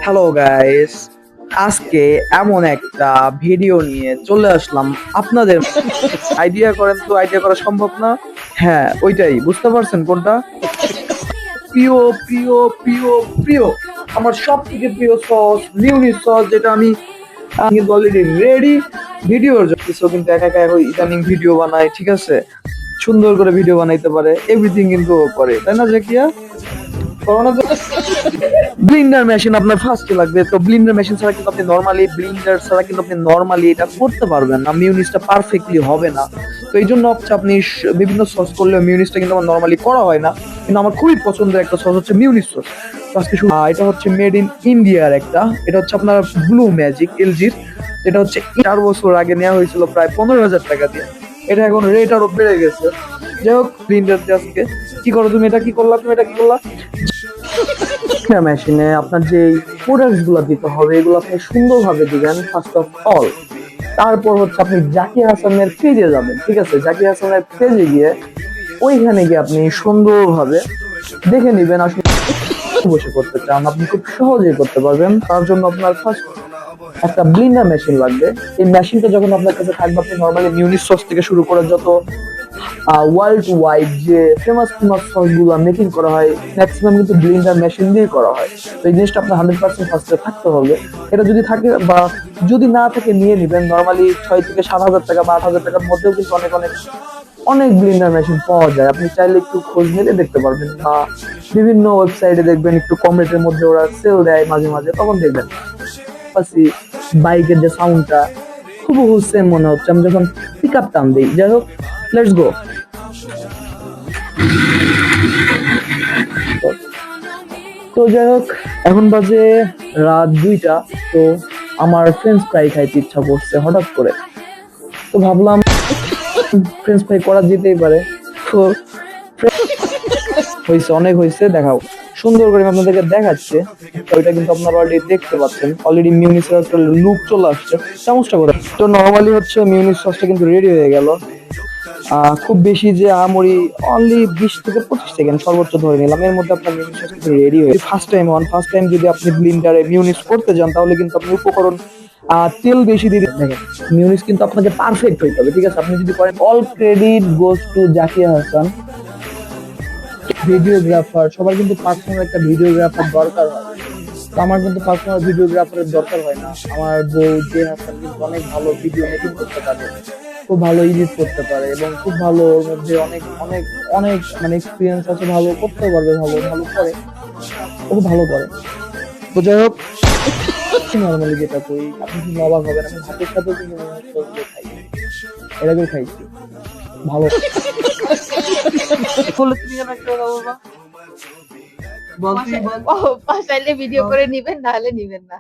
Hello guys, আজকে এমন একটা ভিডিও নিয়ে চলে আসলাম আপনাদের। আইডিয়া করেন তো, আইডিয়া করা সম্ভব না? হ্যাঁ, ওইটাই। বুঝতে পারছেন কোনটা? প্রিয় প্রিয় প্রিয় প্রিয় আমার সব থেকে প্রিয় সস, মিউনিস সস, যেটা আমি কিন্তু অলরেডি রেডি ভিডিওর জন্য। কিন্তু একা একা এখন ইদানিং ভিডিও বানায়, ঠিক আছে, সুন্দর করে ভিডিও বানাইতে পারে, এভরিথিং কিন্তু ও করে, তাই না জাকিয়া? করোনা ব্লিন্ডার মেশিন আপনার ফার্স্টে লাগবে। তো ব্লিন্ডার মেশিন ছাড়া কিন্তু আপনি নরমালি এটা করতে পারবেন না, মিউনিসটা পারফেক্টলি হবে না। তো এই জন্য হচ্ছে আপনি বিভিন্ন সস করলে মিউনিসটা কিন্তু আমার নরমালি করা হয় না, কিন্তু আমার খুবই পছন্দের একটা সস হচ্ছে মিউনিস সস। তো আজকে এটা হচ্ছে মেড ইন ইন্ডিয়ার একটা, এটা হচ্ছে আপনার ব্লু ম্যাজিক এলজির। এটা হচ্ছে 4 বছর আগে নেওয়া হয়েছিল প্রায় 15,000 টাকা দিয়ে। এটা এখন রেট আরো বেড়ে গেছে। যাই হোক, ব্লিন্ডার দিয়ে আজকে কি করো তুমি, এটা কি করলা মেশিনে আপনার যে প্রোডাক্টস গুলো দিতে হবে, এগুলো আপনি সুন্দরভাবে দিবেন ফার্স্ট অফ অল। তারপর হচ্ছে আপনি জাকির হাসানের পেজে যাবেন, ঠিক আছে? জাকির হাসানের পেজে গিয়ে ওইখানে গিয়ে আপনি সুন্দরভাবে দেখে নিবেন আসলে বসে করতে চান, আপনি খুব সহজেই করতে পারবেন। তার জন্য আপনার ফার্স্ট একটা ব্লিন্ডার মেশিন লাগবে। এই মেশিনটা যখন আপনার কাছে থাকবে, আপনি নর্মালি মিউনিস সস থেকে শুরু করে যত ওয়ার্ল্ড ওয়াইড যে ফেমাস ফেমাস সস গুলো মেকিং করা হয়, ম্যাক্সিমাম কিন্তু ব্লিন্ডার মেশিন দিয়ে করা হয়। তো এই জিনিসটা আপনার 100% ফার্স্টে থাকতে হবে। এটা যদি থাকে বা যদি না থাকে নিয়ে নেবেন। নর্মালি 6 থেকে 7 হাজার টাকা বা 8 হাজার টাকার মধ্যেও কিন্তু অনেক অনেক অনেক ব্লিন্ডার মেশিন পাওয়া যায়। আপনি চাইলে একটু খোঁজ নিলে দেখতে পারবেন, বা বিভিন্ন ওয়েবসাইটে দেখবেন একটু কম রেটের মধ্যে ওরা সেল দেয় মাঝে মাঝে, তখন দেখবেন বাইকের যে সাউন্ডটা হুবহু সেম মনে হচ্ছে আমি যখন পিক আপ টান দিই। যাই হোক, লেটস গো। তো যাই হোক, এখন বাজে রাত 2টা। তো আমার ফ্রেঞ্চ ফ্রাই খাইতে ইচ্ছা করছে হঠাৎ করে। তো ভাবলাম ফ্রেঞ্চ ফ্রাই করা যেতেই পারে। তো হয়েছে, অনেক হয়েছে, দেখাও সুন্দর করে আমি আপনাদেরকে দেখাচ্ছি। ওইটা কিন্তু আপনারা অলরেডি দেখতে পাচ্ছেন, অলরেডি মিউনিসের একটা লুক চলে আসছে চামচটা করে। তো নর্মালি হচ্ছে মিউনিস সসটা কিন্তু রেডি হয়ে গেল। খুব বেশি যে আমরি, অনলি 20 থেকে 25 সেকেন্ড সর্বোচ্চ ধরে নিলাম, এর মধ্যে আপনার মিউনিস সস কিন্তু রেডি হয়ে ফার্স্ট টাইম যদি আপনি ব্লিন্ডারে মিউনিস করতে যান, তাহলে কিন্তু আপনি উপকরণ তেল বেশি দিয়ে দেখেন। মিউনিস কিন্তু আপনাকে পারফেক্ট হইতে হবে, ঠিক আছে? আপনি যদি করেন, all credit goes to Zakia Hasan. Videographer, সবার কিন্তু পার্সোনাল একটা ভিডিওগ্রাফার দরকার হয়। তো আমার কিন্তু পার্সোনাল ভিডিওগ্রাফারের দরকার হয় না। আমার বউ যে হাসান কিন্তু অনেক ভালো ভিডিও মেকিং করতে পারে, খুব ভালো এডিট করতে পারে, এবং খুব ভালো, ওর মধ্যে অনেক অনেক অনেক মানে এক্সপিরিয়েন্স আছে, ভালো করতে পারবে, ভালো ভালো করে, ও খুব ভালো করে। তো যাই হোক, নর্মালি যেটা করি, আপনি কিন্তু অবাক হবেন, আমি ভাতের সাথেও কিন্তু খাই, এর আগেও খাইছি, ভালো। বলে তুমি যেন একটা কথা বলবা, বলতেই বল। পাশাইলে ভিডিও করে নিবেন, নাহলে নিবেন না।